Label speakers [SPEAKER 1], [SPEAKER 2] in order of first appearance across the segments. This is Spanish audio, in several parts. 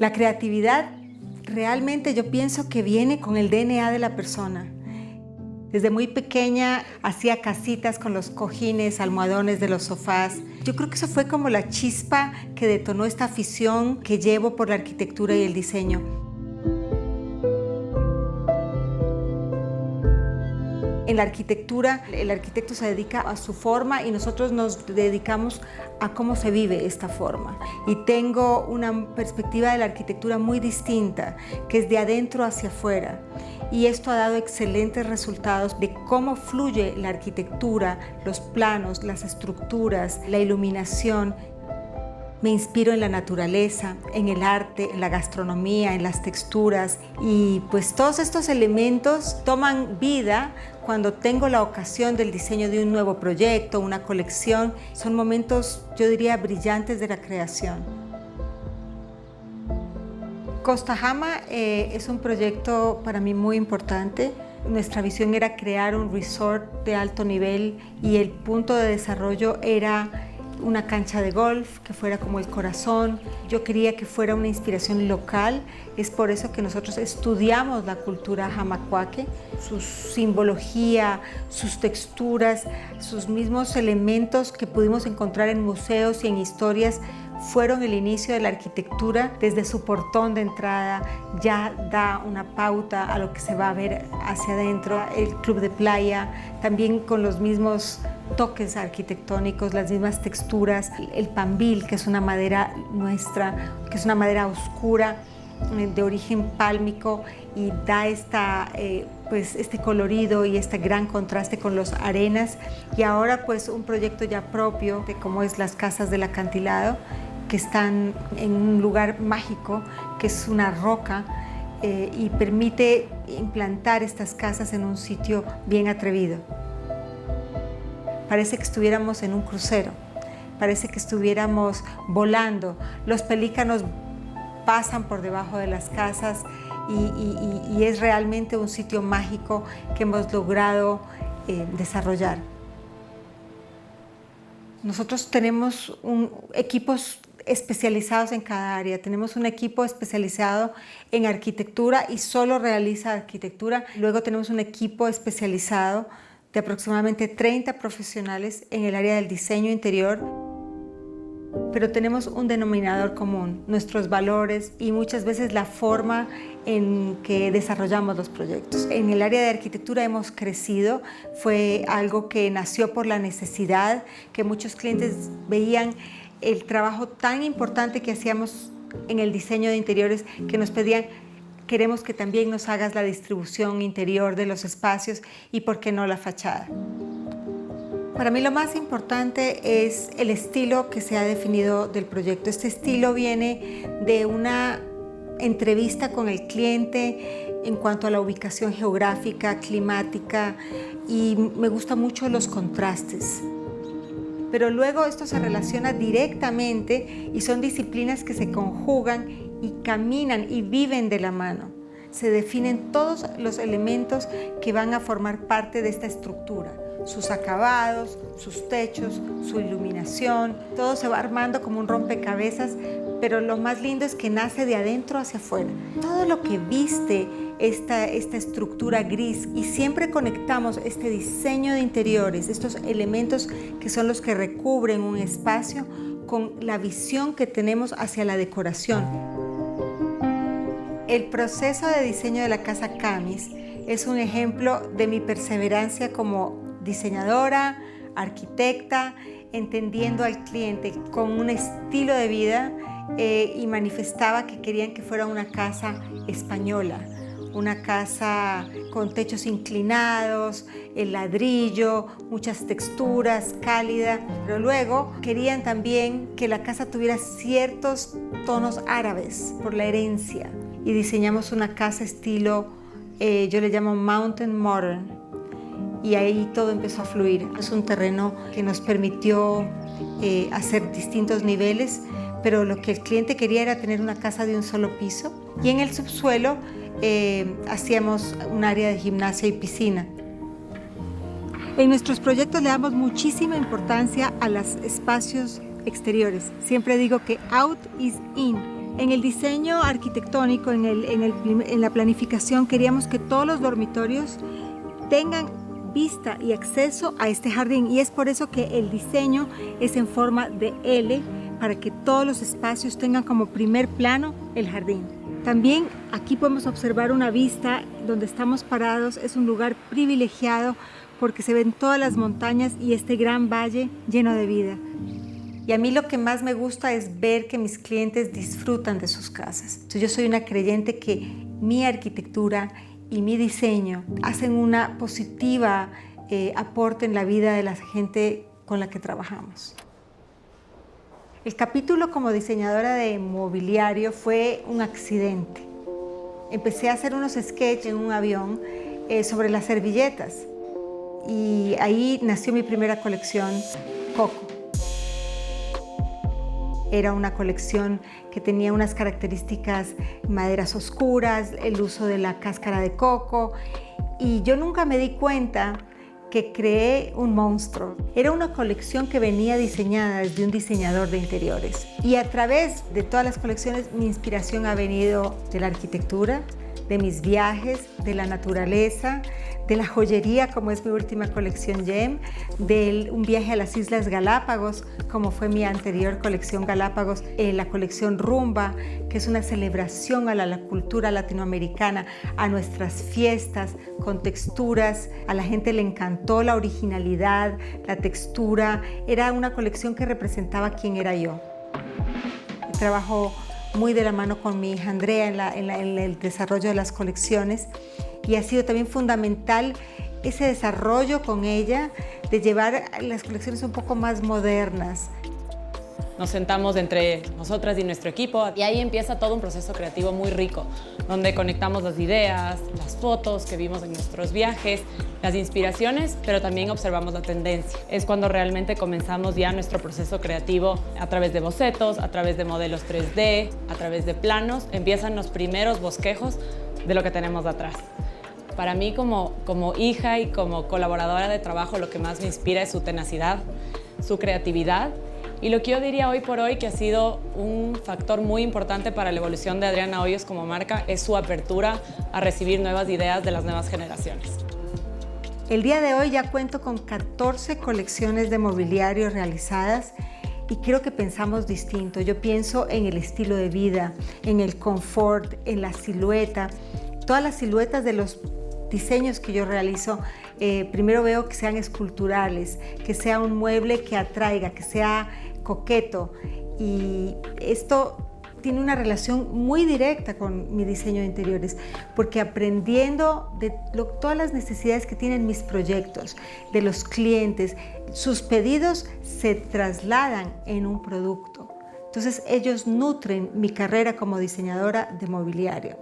[SPEAKER 1] La creatividad realmente yo pienso que viene con el DNA de la persona. Desde muy pequeña hacía casitas con los cojines, almohadones de los sofás. Yo creo que eso fue como la chispa que detonó esta afición que llevo por la arquitectura y el diseño. En la arquitectura, el arquitecto se dedica a su forma y nosotros nos dedicamos a cómo se vive esta forma. Y tengo una perspectiva de la arquitectura muy distinta, que es de adentro hacia afuera. Y esto ha dado excelentes resultados de cómo fluye la arquitectura, los planos, las estructuras, la iluminación. Me inspiro en la naturaleza, en el arte, en la gastronomía, en las texturas y pues todos estos elementos toman vida cuando tengo la ocasión del diseño de un nuevo proyecto, una colección. Son momentos, yo diría, brillantes de la creación. Costa Jama es un proyecto para mí muy importante. Nuestra visión era crear un resort de alto nivel y el punto de desarrollo era una cancha de golf que fuera como el corazón. Yo quería que fuera una inspiración local, es por eso que nosotros estudiamos la cultura jamacuaque, su simbología, sus texturas, sus mismos elementos que pudimos encontrar en museos y en historias fueron el inicio de la arquitectura. Desde su portón de entrada ya da una pauta a lo que se va a ver hacia adentro. El club de playa, también con los mismos toques arquitectónicos, las mismas texturas. El pambil, que es una madera nuestra, que es una madera oscura, de origen pálmico y da este colorido y este gran contraste con los arenas. Y ahora pues un proyecto ya propio de cómo es las casas del acantilado, que están en un lugar mágico, que es una roca, y permite implantar estas casas en un sitio bien atrevido. Parece que estuviéramos en un crucero, parece que estuviéramos volando. Los pelícanos pasan por debajo de las casas y es realmente un sitio mágico que hemos logrado desarrollar. Nosotros tenemos equipos especializados en cada área. Tenemos un equipo especializado en arquitectura y solo realiza arquitectura. Luego tenemos un equipo especializado de aproximadamente 30 profesionales en el área del diseño interior. Pero tenemos un denominador común, nuestros valores y muchas veces la forma en que desarrollamos los proyectos. En el área de arquitectura hemos crecido, fue algo que nació por la necesidad, que muchos clientes veían el trabajo tan importante que hacíamos en el diseño de interiores, que nos pedían: queremos que también nos hagas la distribución interior de los espacios y por qué no la fachada. Para mí lo más importante es el estilo que se ha definido del proyecto. Este estilo viene de una entrevista con el cliente en cuanto a la ubicación geográfica, climática, y me gustan mucho los contrastes. Pero luego esto se relaciona directamente y son disciplinas que se conjugan y caminan y viven de la mano. Se definen todos los elementos que van a formar parte de esta estructura. Sus acabados, sus techos, su iluminación, todo se va armando como un rompecabezas, pero lo más lindo es que nace de adentro hacia afuera. Todo lo que viste esta estructura gris, y siempre conectamos este diseño de interiores, estos elementos que son los que recubren un espacio, con la visión que tenemos hacia la decoración. El proceso de diseño de la Casa Camis es un ejemplo de mi perseverancia como diseñadora, arquitecta, entendiendo al cliente con un estilo de vida, y manifestaba que querían que fuera una casa española, una casa con techos inclinados, el ladrillo, muchas texturas, cálida, pero luego querían también que la casa tuviera ciertos tonos árabes por la herencia, y diseñamos una casa estilo, yo le llamo Mountain Modern, y ahí todo empezó a fluir. Es un terreno que nos permitió hacer distintos niveles, pero lo que el cliente quería era tener una casa de un solo piso, y en el subsuelo hacíamos un área de gimnasia y piscina. En nuestros proyectos le damos muchísima importancia a los espacios exteriores. Siempre digo que out is in. En el diseño arquitectónico, en la planificación, queríamos que todos los dormitorios tengan vista y acceso a este jardín, y es por eso que el diseño es en forma de L, para que todos los espacios tengan como primer plano el jardín. También aquí podemos observar una vista donde estamos parados. Es un lugar privilegiado porque se ven todas las montañas y este gran valle lleno de vida. Y a mí lo que más me gusta es ver que mis clientes disfrutan de sus casas. Entonces, yo soy una creyente que mi arquitectura y mi diseño hacen una positiva aporte en la vida de la gente con la que trabajamos. El capítulo como diseñadora de mobiliario fue un accidente. Empecé a hacer unos sketches en un avión sobre las servilletas, y ahí nació mi primera colección, Coco. Era una colección que tenía unas características, maderas oscuras, el uso de la cáscara de coco, y yo nunca me di cuenta que creé un monstruo. Era una colección que venía diseñada desde un diseñador de interiores, y a través de todas las colecciones mi inspiración ha venido de la arquitectura, de mis viajes, de la naturaleza, de la joyería, como es mi última colección Gem, de un viaje a las Islas Galápagos, como fue mi anterior colección Galápagos, la colección Rumba, que es una celebración a la cultura latinoamericana, a nuestras fiestas, con texturas. A la gente le encantó la originalidad, la textura. Era una colección que representaba quién era yo. Trabajo muy de la mano con mi hija Andrea en el desarrollo de las colecciones, y ha sido también fundamental ese desarrollo con ella de llevar las colecciones un poco más modernas.
[SPEAKER 2] Nos sentamos entre nosotras y nuestro equipo y ahí empieza todo un proceso creativo muy rico, donde conectamos las ideas, las fotos que vimos en nuestros viajes, las inspiraciones, pero también observamos la tendencia. Es cuando realmente comenzamos ya nuestro proceso creativo a través de bocetos, a través de modelos 3D, a través de planos. Empiezan los primeros bosquejos de lo que tenemos atrás. Para mí, como hija y como colaboradora de trabajo, lo que más me inspira es su tenacidad, su creatividad, y lo que yo diría hoy por hoy que ha sido un factor muy importante para la evolución de Adriana Hoyos como marca es su apertura a recibir nuevas ideas de las nuevas generaciones.
[SPEAKER 1] El día de hoy ya cuento con 14 colecciones de mobiliario realizadas, y creo que pensamos distinto. Yo pienso en el estilo de vida, en el confort, en la silueta. Todas las siluetas de los diseños que yo realizo, primero veo que sean esculturales, que sea un mueble que atraiga, que sea coqueto, y esto tiene una relación muy directa con mi diseño de interiores, porque aprendiendo de todas las necesidades que tienen mis proyectos, de los clientes, sus pedidos se trasladan en un producto. Entonces ellos nutren mi carrera como diseñadora de mobiliario.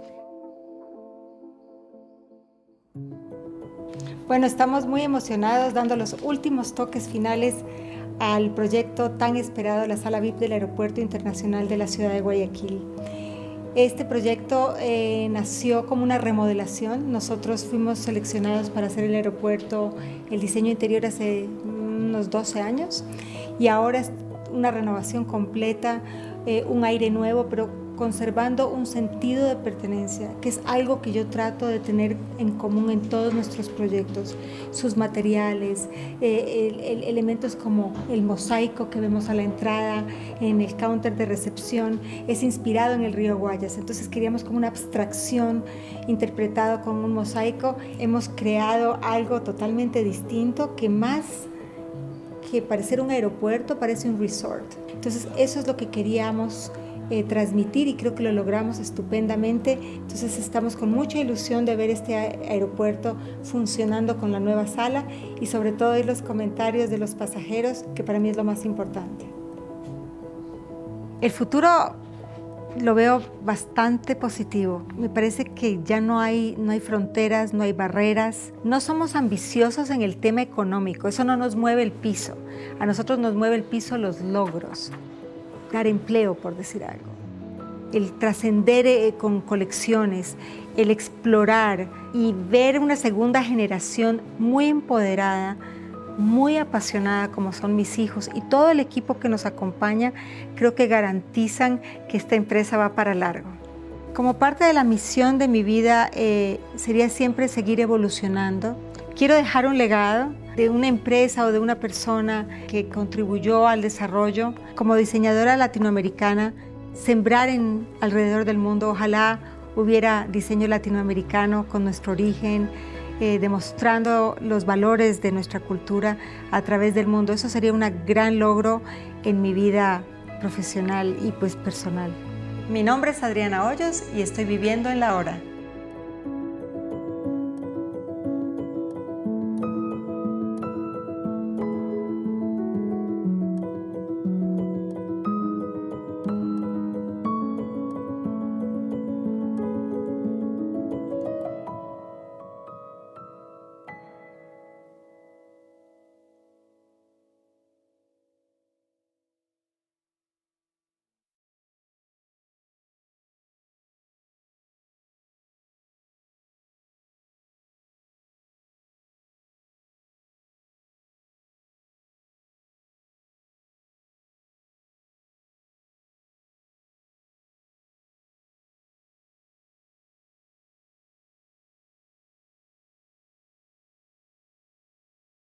[SPEAKER 1] Bueno, estamos muy emocionados dando los últimos toques finales al proyecto tan esperado, la Sala VIP del Aeropuerto Internacional de la Ciudad de Guayaquil. Este proyecto nació como una remodelación. Nosotros fuimos seleccionados para hacer el aeropuerto, el diseño interior hace unos 12 años, y ahora es una renovación completa, un aire nuevo, pero conservando un sentido de pertenencia, que es algo que yo trato de tener en común en todos nuestros proyectos. Sus materiales, elementos como el mosaico que vemos a la entrada, en el counter de recepción, es inspirado en el río Guayas. Entonces queríamos como una abstracción interpretado con un mosaico. Hemos creado algo totalmente distinto que más que parecer un aeropuerto, parece un resort. Entonces eso es lo que queríamos transmitir, y creo que lo logramos estupendamente. Entonces estamos con mucha ilusión de ver este aeropuerto funcionando con la nueva sala, y sobre todo oír los comentarios de los pasajeros, que para mí es lo más importante. El futuro lo veo bastante positivo. Me parece que ya no hay fronteras, no hay barreras. No somos ambiciosos en el tema económico, eso no nos mueve el piso. A nosotros nos mueve el piso los logros. Dar empleo, por decir algo, el trascender con colecciones, el explorar y ver una segunda generación muy empoderada muy apasionada como son mis hijos y todo el equipo que nos acompaña, creo que garantizan que esta empresa va para largo. Como parte de la misión de mi vida sería siempre seguir evolucionando. Quiero dejar un legado de una empresa o de una persona que contribuyó al desarrollo. Como diseñadora latinoamericana, sembrar alrededor del mundo. Ojalá hubiera diseño latinoamericano con nuestro origen, demostrando los valores de nuestra cultura a través del mundo. Eso sería un gran logro en mi vida profesional y pues personal. Mi nombre es Adriana Hoyos y estoy viviendo en la hora.